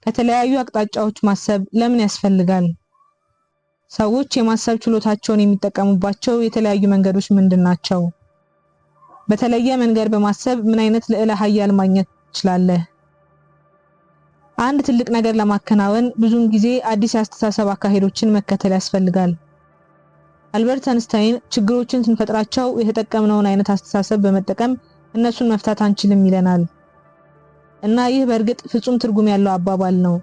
ከተለያዩ አቅጣጫዎች ማሰብ ለምን ያስፈልጋል? ሰዎች የማሰብ ችሎታቸውን የሚጠቀሙባቸው የተለያዩ መንገዶች ምንድናቸው? በተለየ መንገድ በማሰብ ምን አይነት ልዕለ ኃያል ማግኘት ትችላለህ? አንድ ትልቅ ነገር ለማከናወን ብዙውን ጊዜ አዲስ የአስተሳሰብ አካሄዶችን መከተል ያስፈልጋል። አልበርት አንስታይን ችግሮችን ስንፈጥራቸው የተጠቀምነውን አይነት አስተሳሰብ በመጠቀም እነሱን መፍታት አንችልም ይለናል። እና ይህ በእርግጥ ፍጹም ትርጉም ያለው አባባል ነው።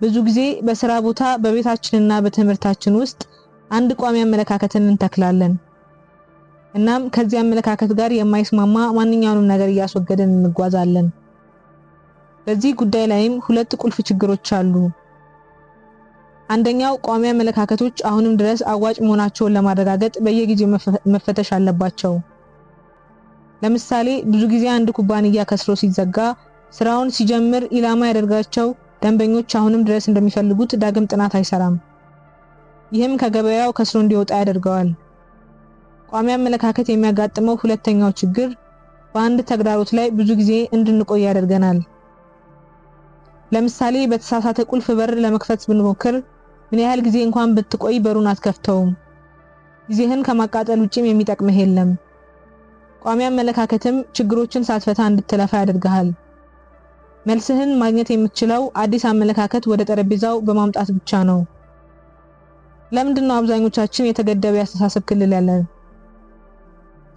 ብዙ ጊዜ በስራ ቦታ፣ በቤታችንና በትምህርታችን ውስጥ አንድ ቋሚ አመለካከትን እንተክላለን። እናም ከዚህ አመለካከት ጋር የማይስማማ ማንኛውንም ነገር እያስወገድን እንጓዛለን። በዚህ ጉዳይ ላይም ሁለት ቁልፍ ችግሮች አሉ። አንደኛው ቋሚ አመለካከቶች አሁንም ድረስ አዋጭ መሆናቸውን ለማረጋገጥ በየጊዜው መፈተሽ አለባቸው። ለምሳሌ ብዙ ጊዜ አንድ ኩባንያ ከስሮ ሲዘጋ ስራውን ሲጀምር ኢላማ ያደርጋቸው ደንበኞች አሁንም ድረስ እንደሚፈልጉት ዳግም ጥናት አይሰራም። ይህም ከገበያው ከስሮ እንዲወጣ ያደርገዋል። ቋሚ አመለካከት የሚያጋጥመው ሁለተኛው ችግር በአንድ ተግዳሮት ላይ ብዙ ጊዜ እንድንቆይ ያደርገናል። ለምሳሌ በተሳሳተ ቁልፍ በር ለመክፈት ብንሞክር ምን ያህል ጊዜ እንኳን ብትቆይ በሩን አትከፍተውም። ጊዜህን ከማቃጠል ውጪም የሚጠቅምህ የለም። ቋሚ አመለካከትም ችግሮችን ሳትፈታ እንድትለፋ ያደርግሃል። መልስህን ማግኘት የምትችለው አዲስ አመለካከት ወደ ጠረጴዛው በማምጣት ብቻ ነው። ለምንድነው አብዛኞቻችን የተገደበ ያስተሳሰብ ክልል ያለን?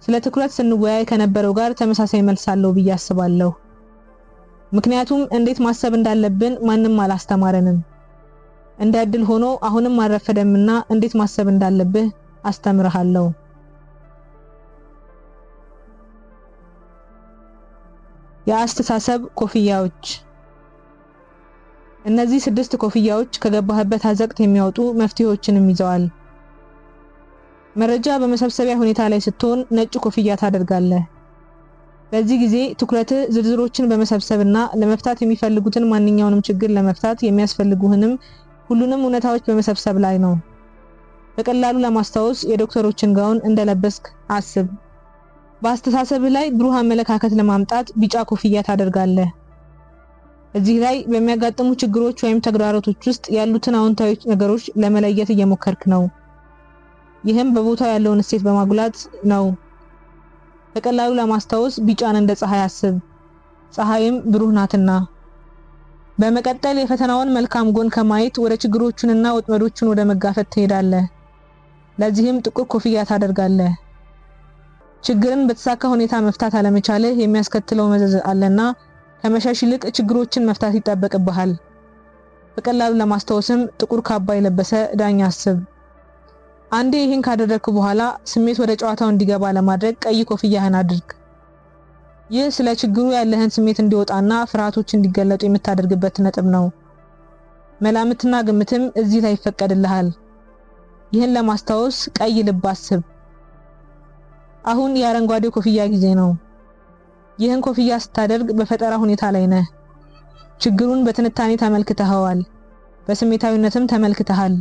ስለ ትኩረት ስንወያይ ከነበረው ጋር ተመሳሳይ መልስ አለው ብዬ አስባለሁ። ምክንያቱም እንዴት ማሰብ እንዳለብን ማንም አላስተማረንም። እንደ ዕድል ሆኖ አሁንም አልረፈደምና እንዴት ማሰብ እንዳለብህ አስተምርሃለሁ። የአስተሳሰብ ኮፍያዎች። እነዚህ 6 ኮፍያዎች ከገባህበት አዘቅት የሚያወጡ መፍትሄዎችንም ይዘዋል። መረጃ በመሰብሰቢያ ሁኔታ ላይ ስትሆን ነጭ ኮፍያ ታደርጋለህ። በዚህ ጊዜ ትኩረትህ ዝርዝሮችን በመሰብሰብና ለመፍታት የሚፈልጉትን ማንኛውንም ችግር ለመፍታት የሚያስፈልጉህንም ሁሉንም እውነታዎች በመሰብሰብ ላይ ነው። በቀላሉ ለማስታወስ የዶክተሮችን ጋውን እንደለበስክ አስብ። በአስተሳሰብህ ላይ ብሩህ አመለካከት ለማምጣት ቢጫ ኮፍያ ታደርጋለህ። እዚህ ላይ በሚያጋጥሙ ችግሮች ወይም ተግዳሮቶች ውስጥ ያሉትን አዎንታዊ ነገሮች ለመለየት እየሞከርክ ነው። ይህም በቦታው ያለውን እሴት በማጉላት ነው። በቀላሉ ለማስታወስ ቢጫን እንደ ፀሐይ አስብ። ፀሐይም ብሩህ ናትና። በመቀጠል የፈተናውን መልካም ጎን ከማየት ወደ ችግሮቹንና ወጥመዶቹን ወደ መጋፈጥ ትሄዳለህ። ለዚህም ጥቁር ኮፍያ ታደርጋለህ። ችግርን በተሳካ ሁኔታ መፍታት አለመቻልህ የሚያስከትለው መዘዝ አለና ከመሸሽ ይልቅ ችግሮችን መፍታት ይጠበቅብሃል። በቀላሉ ለማስታወስም ጥቁር ካባ የለበሰ ዳኛ አስብ። አንዴ ይህን ካደረግክ በኋላ ስሜት ወደ ጨዋታው እንዲገባ ለማድረግ ቀይ ኮፍያህን አድርግ። ይህ ስለ ችግሩ ያለህን ስሜት እንዲወጣና ፍርሃቶች እንዲገለጡ የምታደርግበት ነጥብ ነው። መላምትና ግምትም እዚህ ላይ ይፈቀድልሃል። ይህን ለማስታወስ ቀይ ልብ አስብ። አሁን የአረንጓዴ ኮፍያ ጊዜ ነው። ይህን ኮፍያ ስታደርግ በፈጠራ ሁኔታ ላይ ነህ። ችግሩን በትንታኔ ተመልክተኸዋል፣ በስሜታዊነትም ተመልክተሃል።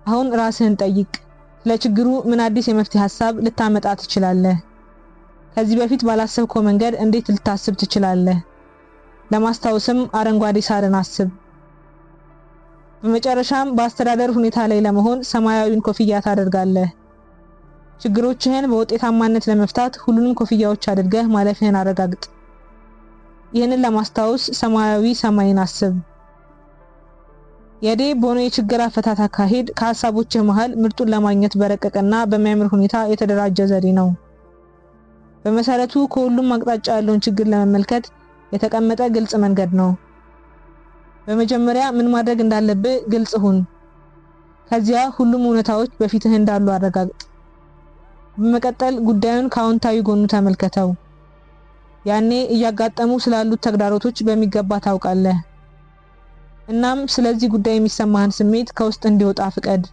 አሁን ራስህን ጠይቅ። ለችግሩ ምን አዲስ የመፍትሄ ሐሳብ ልታመጣ ትችላለህ? ከዚህ በፊት ባላሰብከው መንገድ እንዴት ልታስብ ትችላለህ? ለማስታወስም አረንጓዴ ሳርን አስብ። በመጨረሻም በአስተዳደር ሁኔታ ላይ ለመሆን ሰማያዊን ኮፍያ ታደርጋለህ። ችግሮችህን በውጤታማነት ለመፍታት ሁሉንም ኮፍያዎች አድርገህ ማለፍህን አረጋግጥ። ይህንን ለማስታወስ ሰማያዊ ሰማይን አስብ። የዴ ቦኖ የችግር አፈታት አካሄድ ከሐሳቦችህ መሃል ምርጡን ለማግኘት በረቀቀና በሚያምር ሁኔታ የተደራጀ ዘዴ ነው። በመሰረቱ ከሁሉም አቅጣጫ ያለውን ችግር ለመመልከት የተቀመጠ ግልጽ መንገድ ነው። በመጀመሪያ ምን ማድረግ እንዳለብህ ግልጽ ሁን። ከዚያ ሁሉም እውነታዎች በፊትህ እንዳሉ አረጋግጥ። በመቀጠል ጉዳዩን ከአዎንታዊ ጎኑ ተመልከተው። ያኔ እያጋጠሙ ስላሉት ተግዳሮቶች በሚገባ ታውቃለህ። እናም ስለዚህ ጉዳይ የሚሰማህን ስሜት ከውስጥ እንዲወጣ ፍቀድ።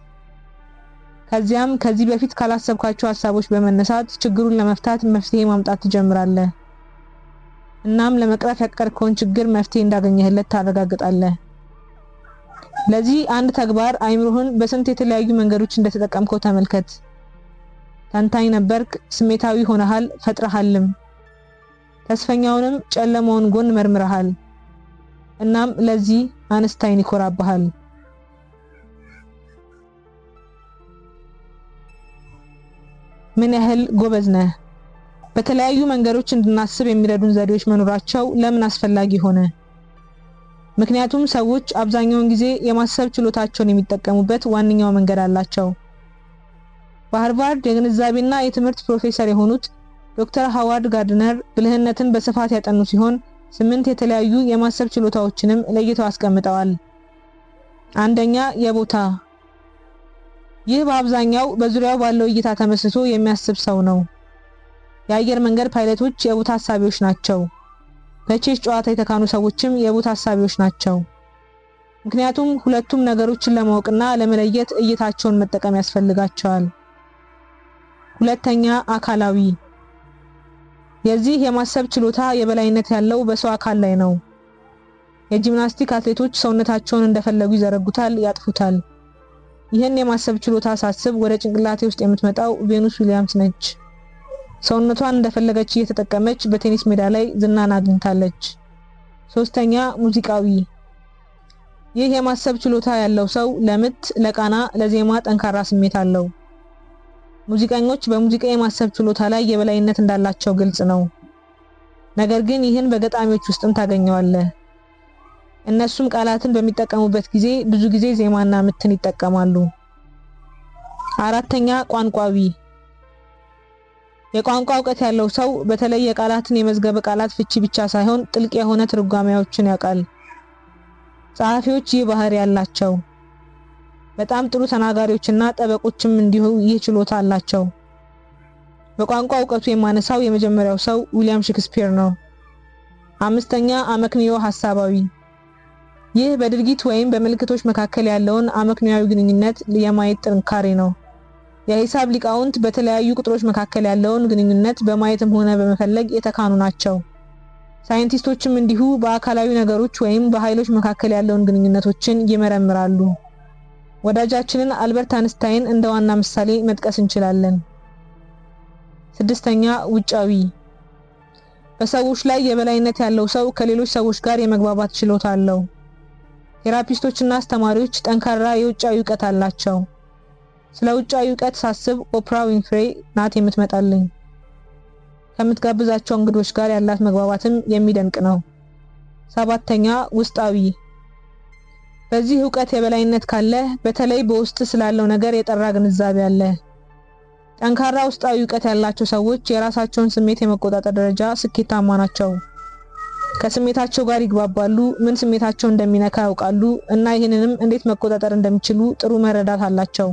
ከዚያም ከዚህ በፊት ካላሰብካቸው ሐሳቦች በመነሳት ችግሩን ለመፍታት መፍትሄ ማምጣት ትጀምራለህ። እናም ለመቅረፍ ያቀድከውን ችግር መፍትሄ እንዳገኘህለት ታረጋግጣለህ። ለዚህ አንድ ተግባር አይምሮህን በስንት የተለያዩ መንገዶች እንደተጠቀምከው ተመልከት። ተንታኝ ነበርክ፣ ስሜታዊ ሆነሃል፣ ፈጥረሃልም። ተስፈኛውንም ጨለማውን ጎን መርምረሃል። እናም ለዚህ አንስታይን ይኮራባሃል። ምን ያህል ጎበዝ ነህ? በተለያዩ መንገዶች እንድናስብ የሚረዱን ዘዴዎች መኖራቸው ለምን አስፈላጊ ሆነ? ምክንያቱም ሰዎች አብዛኛውን ጊዜ የማሰብ ችሎታቸውን የሚጠቀሙበት ዋነኛው መንገድ አላቸው። በሃርቫርድ የግንዛቤና የትምህርት ፕሮፌሰር የሆኑት ዶክተር ሃዋርድ ጋርድነር ብልህነትን በስፋት ያጠኑ ሲሆን 8 የተለያዩ የማሰብ ችሎታዎችንም ለይተው አስቀምጠዋል። አንደኛ፣ የቦታ። ይህ በአብዛኛው በዙሪያው ባለው እይታ ተመስርቶ የሚያስብ ሰው ነው። የአየር መንገድ ፓይለቶች የቦታ ሐሳቢዎች ናቸው። በቼስ ጨዋታ የተካኑ ሰዎችም የቦታ ሐሳቢዎች ናቸው። ምክንያቱም ሁለቱም ነገሮችን ለማወቅና ለመለየት እይታቸውን መጠቀም ያስፈልጋቸዋል። ሁለተኛ፣ አካላዊ። የዚህ የማሰብ ችሎታ የበላይነት ያለው በሰው አካል ላይ ነው። የጂምናስቲክ አትሌቶች ሰውነታቸውን እንደፈለጉ ይዘረጉታል፣ ያጥፉታል። ይህን የማሰብ ችሎታ ሳስብ ወደ ጭንቅላቴ ውስጥ የምትመጣው ቬኑስ ዊሊያምስ ነች። ሰውነቷን እንደፈለገች እየተጠቀመች በቴኒስ ሜዳ ላይ ዝናን አግኝታለች። ሶስተኛ፣ ሙዚቃዊ። ይህ የማሰብ ችሎታ ያለው ሰው ለምት፣ ለቃና፣ ለዜማ ጠንካራ ስሜት አለው። ሙዚቀኞች በሙዚቃ የማሰብ ችሎታ ላይ የበላይነት እንዳላቸው ግልጽ ነው። ነገር ግን ይህን በገጣሚዎች ውስጥም ታገኘዋለህ። እነሱም ቃላትን በሚጠቀሙበት ጊዜ ብዙ ጊዜ ዜማና ምትን ይጠቀማሉ። አራተኛ፣ ቋንቋዊ። የቋንቋ ዕውቀት ያለው ሰው በተለይ የቃላትን የመዝገበ ቃላት ፍቺ ብቻ ሳይሆን ጥልቅ የሆነ ትርጓሜዎችን ያውቃል። ጸሐፊዎች ይህ ባህሪ ያላቸው፣ በጣም ጥሩ ተናጋሪዎችና ጠበቆችም እንዲሁ ይህ ችሎታ አላቸው። በቋንቋ ዕውቀቱ የማነሳው የመጀመሪያው ሰው ዊሊያም ሼክስፒር ነው። አምስተኛ፣ አመክንዮ ሐሳባዊ። ይህ በድርጊት ወይም በምልክቶች መካከል ያለውን አመክንዮአዊ ግንኙነት የማየት ጥንካሬ ነው። የሂሳብ ሊቃውንት በተለያዩ ቁጥሮች መካከል ያለውን ግንኙነት በማየትም ሆነ በመፈለግ የተካኑ ናቸው። ሳይንቲስቶችም እንዲሁ በአካላዊ ነገሮች ወይም በኃይሎች መካከል ያለውን ግንኙነቶችን ይመረምራሉ። ወዳጃችንን አልበርት አንስታይን እንደ ዋና ምሳሌ መጥቀስ እንችላለን። ስድስተኛ፣ ውጫዊ። በሰዎች ላይ የበላይነት ያለው ሰው ከሌሎች ሰዎች ጋር የመግባባት ችሎታ አለው። ቴራፒስቶችና አስተማሪዎች ጠንካራ የውጫዊ ዕውቀት አላቸው። ስለ ውጫዊ ዕውቀት ሳስብ ኦፕራ ዊንፍሬ ናት የምትመጣልኝ። ከምትጋብዛቸው እንግዶች ጋር ያላት መግባባትም የሚደንቅ ነው። ሰባተኛ፣ ውስጣዊ። በዚህ ዕውቀት የበላይነት ካለ በተለይ በውስጥ ስላለው ነገር የጠራ ግንዛቤ አለ። ጠንካራ ውስጣዊ ዕውቀት ያላቸው ሰዎች የራሳቸውን ስሜት የመቆጣጠር ደረጃ ስኬታማ ናቸው። ከስሜታቸው ጋር ይግባባሉ፣ ምን ስሜታቸው እንደሚነካ ያውቃሉ እና ይህንንም እንዴት መቆጣጠር እንደሚችሉ ጥሩ መረዳት አላቸው።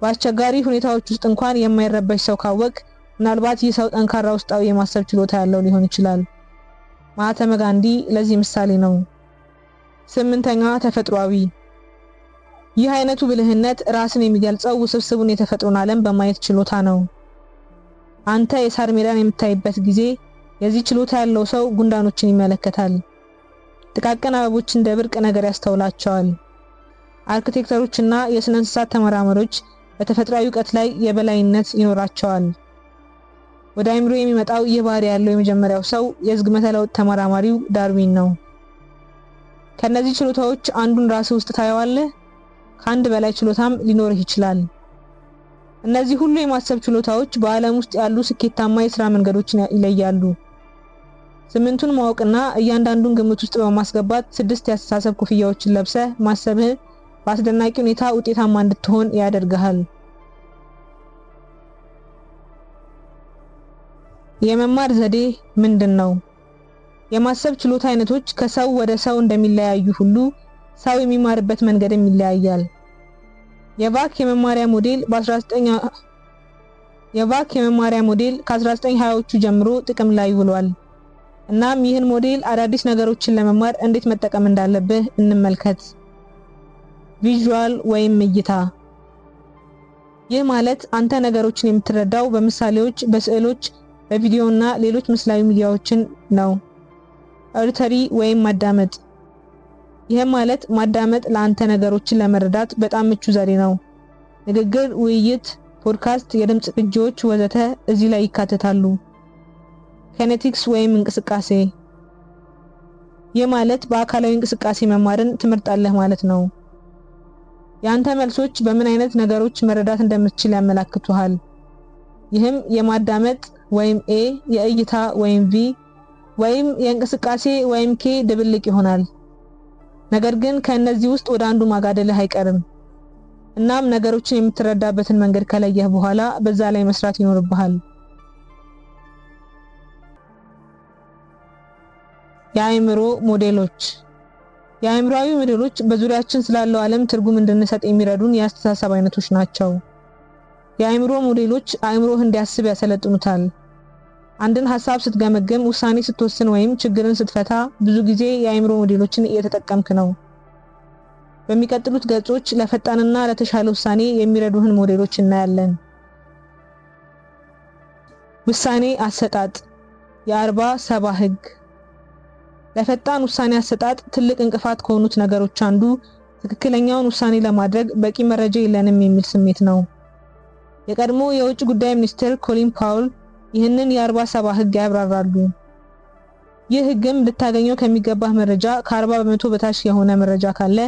በአስቸጋሪ ሁኔታዎች ውስጥ እንኳን የማይረበሽ ሰው ካወቅ ምናልባት ይህ ሰው ጠንካራ ውስጣዊ የማሰብ ችሎታ ያለው ሊሆን ይችላል። ማህተመ ጋንዲ ለዚህ ምሳሌ ነው። ስምንተኛ፣ ተፈጥሯዊ። ይህ አይነቱ ብልህነት ራስን የሚገልጸው ውስብስቡን የተፈጥሮን ዓለም በማየት ችሎታ ነው። አንተ የሳር ሜዳን የምታይበት ጊዜ የዚህ ችሎታ ያለው ሰው ጉንዳኖችን ይመለከታል። ጥቃቅን አበቦች እንደ ብርቅ ነገር ያስተውላቸዋል። አርኪቴክተሮችና የስነ እንስሳት ተመራማሪዎች በተፈጥሯዊ ዕውቀት ላይ የበላይነት ይኖራቸዋል። ወደ አእምሮ የሚመጣው ይህ ባህሪ ያለው የመጀመሪያው ሰው የዝግመተ ለውጥ ተመራማሪው ዳርዊን ነው። ከነዚህ ችሎታዎች አንዱን ራስህ ውስጥ ታየዋለህ። ከአንድ በላይ ችሎታም ሊኖርህ ይችላል። እነዚህ ሁሉ የማሰብ ችሎታዎች በዓለም ውስጥ ያሉ ስኬታማ የሥራ መንገዶችን ይለያሉ። ስምንቱን ማወቅና እያንዳንዱን ግምት ውስጥ በማስገባት 6 የአስተሳሰብ ኮፍያዎችን ለብሰህ ማሰብህ በአስደናቂ ሁኔታ ውጤታማ እንድትሆን ያደርግሃል። የመማር ዘዴ ምንድነው? የማሰብ ችሎታ አይነቶች ከሰው ወደ ሰው እንደሚለያዩ ሁሉ ሰው የሚማርበት መንገድም ይለያያል። የቫክ የመማሪያ ሞዴል ከ1920ዎቹ ጀምሮ ጥቅም ላይ ውሏል። እናም ይህን ሞዴል አዳዲስ ነገሮችን ለመማር እንዴት መጠቀም እንዳለብህ እንመልከት። ቪዥዋል ወይም እይታ። ይህ ማለት አንተ ነገሮችን የምትረዳው በምሳሌዎች፣ በስዕሎች፣ በቪዲዮና ሌሎች ምስላዊ ሚዲያዎችን ነው። ኦዲተሪ ወይም ማዳመጥ። ይህ ማለት ማዳመጥ ለአንተ ነገሮችን ለመረዳት በጣም ምቹ ዘዴ ነው። ንግግር፣ ውይይት፣ ፖድካስት፣ የድምጽ ቅጂዎች ወዘተ እዚህ ላይ ይካተታሉ። ኬኔቲክስ ወይም እንቅስቃሴ። ይህ ማለት በአካላዊ እንቅስቃሴ መማርን ትመርጣለህ ማለት ነው። ያንተ መልሶች በምን አይነት ነገሮች መረዳት እንደምትችል ያመላክቱሃል። ይህም የማዳመጥ ወይም A፣ የእይታ ወይም V፣ ወይም የእንቅስቃሴ ወይም K ድብልቅ ይሆናል። ነገር ግን ከነዚህ ውስጥ ወደ አንዱ ማጋደልህ አይቀርም። እናም ነገሮችን የምትረዳበትን መንገድ ከለየህ በኋላ በዛ ላይ መስራት ይኖርብሃል። የአእምሮ ሞዴሎች። የአእምሮአዊ ሞዴሎች በዙሪያችን ስላለው ዓለም ትርጉም እንድንሰጥ የሚረዱን የአስተሳሰብ አይነቶች ናቸው። የአእምሮ ሞዴሎች አእምሮህ እንዲያስብ ያሰለጥኑታል። አንድን ሐሳብ ስትገመግም፣ ውሳኔ ስትወስን ወይም ችግርን ስትፈታ ብዙ ጊዜ የአእምሮ ሞዴሎችን እየተጠቀምክ ነው። በሚቀጥሉት ገጾች ለፈጣንና ለተሻለ ውሳኔ የሚረዱህን ሞዴሎች እናያለን። ውሳኔ አሰጣጥ። የ40-70 ህግ። ለፈጣን ውሳኔ አሰጣጥ ትልቅ እንቅፋት ከሆኑት ነገሮች አንዱ ትክክለኛውን ውሳኔ ለማድረግ በቂ መረጃ የለንም የሚል ስሜት ነው። የቀድሞ የውጭ ጉዳይ ሚኒስትር ኮሊን ፓውል ይህንን የ40-70 ህግ ያብራራሉ። ይህ ህግም ልታገኘው ከሚገባህ መረጃ ከ40% በታች የሆነ መረጃ ካለ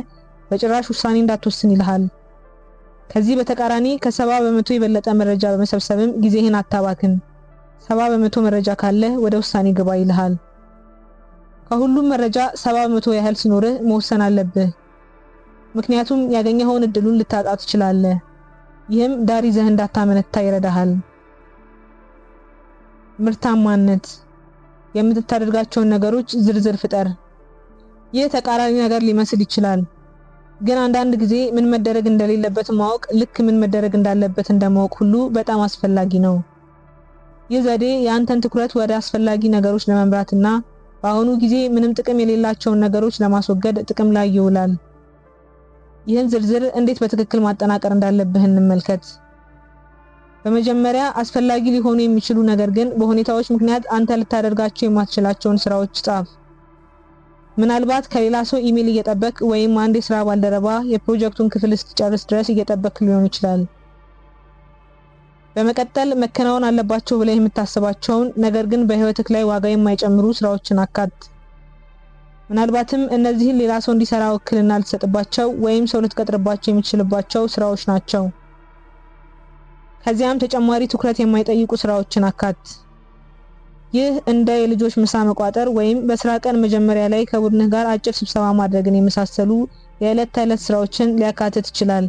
በጭራሽ ውሳኔ እንዳትወስን ይልሃል። ከዚህ በተቃራኒ ከ70% የበለጠ መረጃ በመሰብሰብም ጊዜህን አታባክን። 70% መረጃ ካለ ወደ ውሳኔ ግባ ይልሃል። ከሁሉም መረጃ 70% ያህል ሲኖርህ መወሰን አለብህ። ምክንያቱም ያገኘኸውን እድሉን ልታጣ ትችላለህ። ይህም ዳር ይዘህ እንዳታመነታ ይረዳሃል። ምርታማነት። የምታደርጋቸውን ነገሮች ዝርዝር ፍጠር። ይህ ተቃራኒ ነገር ሊመስል ይችላል፣ ግን አንዳንድ ጊዜ ምን መደረግ እንደሌለበት ማወቅ ልክ ምን መደረግ እንዳለበት እንደማወቅ ሁሉ በጣም አስፈላጊ ነው። ይህ ዘዴ የአንተን ትኩረት ወደ አስፈላጊ ነገሮች ለመምራትና በአሁኑ ጊዜ ምንም ጥቅም የሌላቸውን ነገሮች ለማስወገድ ጥቅም ላይ ይውላል። ይህን ዝርዝር እንዴት በትክክል ማጠናቀር እንዳለብህ እንመልከት። በመጀመሪያ አስፈላጊ ሊሆኑ የሚችሉ ነገር ግን በሁኔታዎች ምክንያት አንተ ልታደርጋቸው የማትችላቸውን ስራዎች ጻፍ። ምናልባት ከሌላ ሰው ኢሜል እየጠበቅ ወይም አንድ የሥራ ባልደረባ የፕሮጀክቱን ክፍል እስኪጨርስ ድረስ እየጠበቅ ሊሆን ይችላል። በመቀጠል መከናወን አለባቸው ብለህ የምታስባቸውን ነገር ግን በህይወትህ ላይ ዋጋ የማይጨምሩ ስራዎችን አካት። ምናልባትም እነዚህን ሌላ ሰው እንዲሰራ ውክልና ልትሰጥባቸው ወይም ሰው ልትቀጥርባቸው የምትችልባቸው ስራዎች ናቸው። ከዚያም ተጨማሪ ትኩረት የማይጠይቁ ስራዎችን አካት። ይህ እንደ የልጆች ምሳ መቋጠር ወይም በስራ ቀን መጀመሪያ ላይ ከቡድንህ ጋር አጭር ስብሰባ ማድረግን የመሳሰሉ የዕለት ተዕለት ስራዎችን ሊያካትት ይችላል።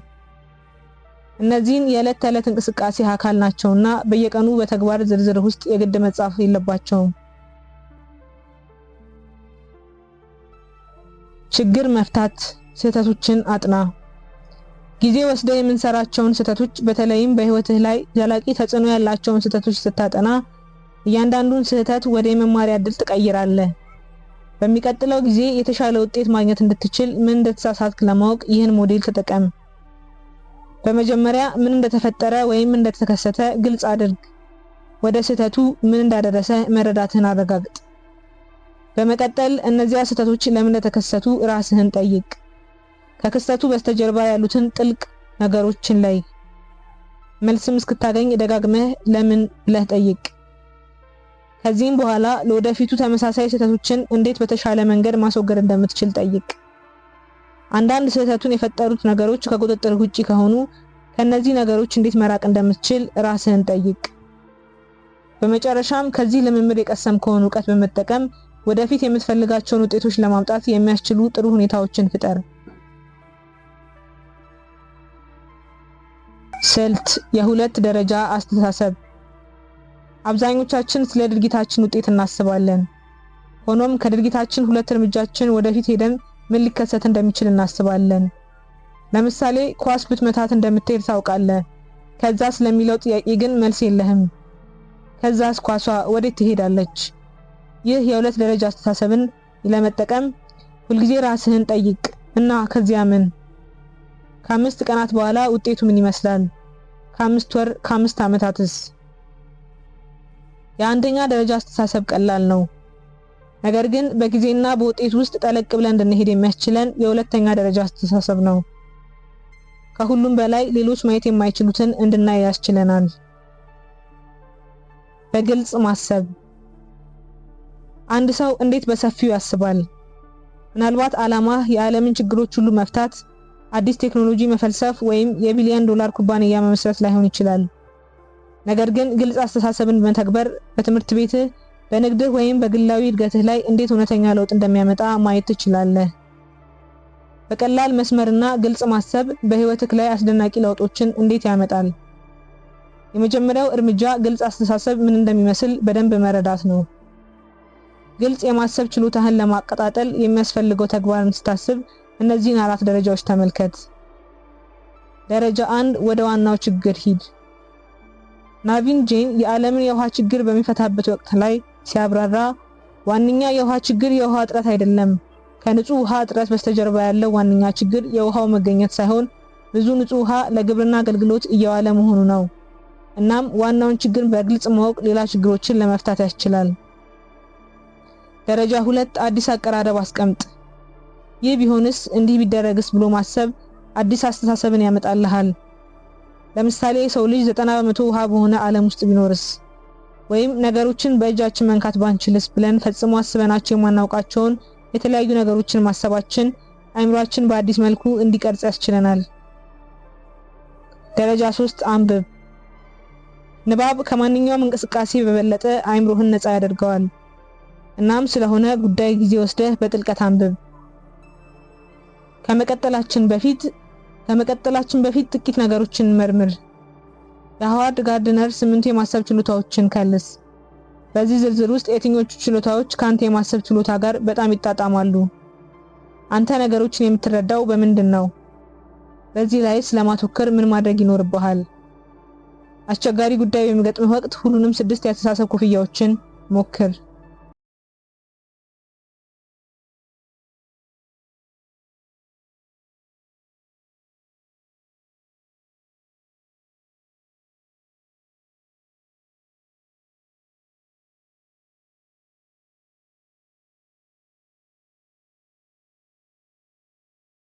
እነዚህን የዕለት ተዕለት እንቅስቃሴ አካል ናቸውና በየቀኑ በተግባር ዝርዝር ውስጥ የግድ መጻፍ የለባቸውም። ችግር መፍታት። ስህተቶችን አጥና። ጊዜ ወስደ የምንሰራቸውን ስህተቶች በተለይም በህይወትህ ላይ ዘላቂ ተጽዕኖ ያላቸውን ስህተቶች ስታጠና እያንዳንዱን ስህተት ወደ የመማሪያ ዕድል ትቀይራለህ። በሚቀጥለው ጊዜ የተሻለ ውጤት ማግኘት እንድትችል ምን እንደተሳሳትክ ለማወቅ ይህን ሞዴል ተጠቀም። በመጀመሪያ ምን እንደተፈጠረ ወይም እንደተከሰተ ግልጽ አድርግ። ወደ ስህተቱ ምን እንዳደረሰ መረዳትህን አረጋግጥ። በመቀጠል እነዚያ ስህተቶች ለምን እንደተከሰቱ ራስህን ጠይቅ። ከክስተቱ በስተጀርባ ያሉትን ጥልቅ ነገሮችን ላይ መልስም እስክታገኝ ደጋግመህ ለምን ብለህ ጠይቅ። ከዚህም በኋላ ለወደፊቱ ተመሳሳይ ስህተቶችን እንዴት በተሻለ መንገድ ማስወገድ እንደምትችል ጠይቅ። አንዳንድ ስህተቱን የፈጠሩት ነገሮች ከቁጥጥር ውጪ ከሆኑ ከነዚህ ነገሮች እንዴት መራቅ እንደምትችል ራስህን ጠይቅ። በመጨረሻም ከዚህ ልምምድ የቀሰምከውን ዕውቀት በመጠቀም ወደፊት የምትፈልጋቸውን ውጤቶች ለማምጣት የሚያስችሉ ጥሩ ሁኔታዎችን ፍጠር። ስልት። የሁለት ደረጃ አስተሳሰብ። አብዛኞቻችን ስለ ድርጊታችን ውጤት እናስባለን። ሆኖም ከድርጊታችን ሁለት እርምጃችን ወደፊት ሄደን ምን ሊከሰት እንደሚችል እናስባለን። ለምሳሌ ኳስ ብትመታት እንደምትሄድ ታውቃለህ። ከዛ ስለሚለው ጥያቄ ግን መልስ የለህም። ከዛስ ኳሷ ወዴት ትሄዳለች? ይህ የሁለት ደረጃ አስተሳሰብን ለመጠቀም ሁልጊዜ ራስህን ጠይቅ እና ከዚያ ምን? ከ5 ቀናት በኋላ ውጤቱ ምን ይመስላል? ከ5 ወር፣ ከ5 ዓመታትስ? የአንደኛ ደረጃ አስተሳሰብ ቀላል ነው። ነገር ግን በጊዜና በውጤት ውስጥ ጠለቅ ብለን እንድንሄድ የሚያስችለን የሁለተኛ ደረጃ አስተሳሰብ ነው። ከሁሉም በላይ ሌሎች ማየት የማይችሉትን እንድናይ ያስችለናል። በግልጽ ማሰብ። አንድ ሰው እንዴት በሰፊው ያስባል? ምናልባት ዓላማህ የዓለምን ችግሮች ሁሉ መፍታት፣ አዲስ ቴክኖሎጂ መፈልሰፍ ወይም የቢሊዮን ዶላር ኩባንያ መመስረት ላይሆን ይችላል። ነገር ግን ግልጽ አስተሳሰብን መተግበር በትምህርት ቤትህ፣ በንግድህ ወይም በግላዊ እድገትህ ላይ እንዴት እውነተኛ ለውጥ እንደሚያመጣ ማየት ትችላለህ። በቀላል መስመርና ግልጽ ማሰብ በህይወትህ ላይ አስደናቂ ለውጦችን እንዴት ያመጣል? የመጀመሪያው እርምጃ ግልጽ አስተሳሰብ ምን እንደሚመስል በደንብ መረዳት ነው። ግልጽ የማሰብ ችሎታህን ለማቀጣጠል የሚያስፈልገው ተግባርን ስታስብ እነዚህን 4 ደረጃዎች ተመልከት። ደረጃ 1 ወደ ዋናው ችግር ሂድ። ናቪን ጄን የዓለምን የውሃ ችግር በሚፈታበት ወቅት ላይ ሲያብራራ ዋነኛ የውሃ ችግር የውሃ እጥረት አይደለም። ከንጹህ ውሃ እጥረት በስተጀርባ ያለው ዋነኛ ችግር የውሃው መገኘት ሳይሆን ብዙ ንጹህ ውሃ ለግብርና አገልግሎት እየዋለ መሆኑ ነው። እናም ዋናውን ችግር በግልጽ ማወቅ ሌላ ችግሮችን ለመፍታት ያስችላል። ደረጃ 2 አዲስ አቀራረብ አስቀምጥ። ይህ ቢሆንስ እንዲህ ቢደረግስ ብሎ ማሰብ አዲስ አስተሳሰብን ያመጣልሃል። ለምሳሌ ሰው ልጅ 90% ውሃ በሆነ ዓለም ውስጥ ቢኖርስ? ወይም ነገሮችን በእጃችን መንካት ባንችልስ ብለን ፈጽሞ አስበናቸው የማናውቃቸውን የተለያዩ ነገሮችን ማሰባችን አእምሯችን በአዲስ መልኩ እንዲቀርጽ ያስችለናል። ደረጃ 3 አንብብ። ንባብ ከማንኛውም እንቅስቃሴ በበለጠ አእምሮህን ነፃ ያደርገዋል። እናም ስለሆነ ጉዳይ ጊዜ ወስደህ በጥልቀት አንብብ። ከመቀጠላችን በፊት ጥቂት ነገሮችን መርምር። የሃዋርድ ጋርድነር 8 የማሰብ ችሎታዎችን ከልስ። በዚህ ዝርዝር ውስጥ የትኞቹ ችሎታዎች ካንተ የማሰብ ችሎታ ጋር በጣም ይጣጣማሉ? አንተ ነገሮችን የምትረዳው በምንድን ነው? በዚህ ላይ ስለማተኮር ምን ማድረግ ይኖርብሃል? አስቸጋሪ ጉዳይ በሚገጥምህ ወቅት ሁሉንም 6 የአስተሳሰብ ኮፍያዎችን ሞክር።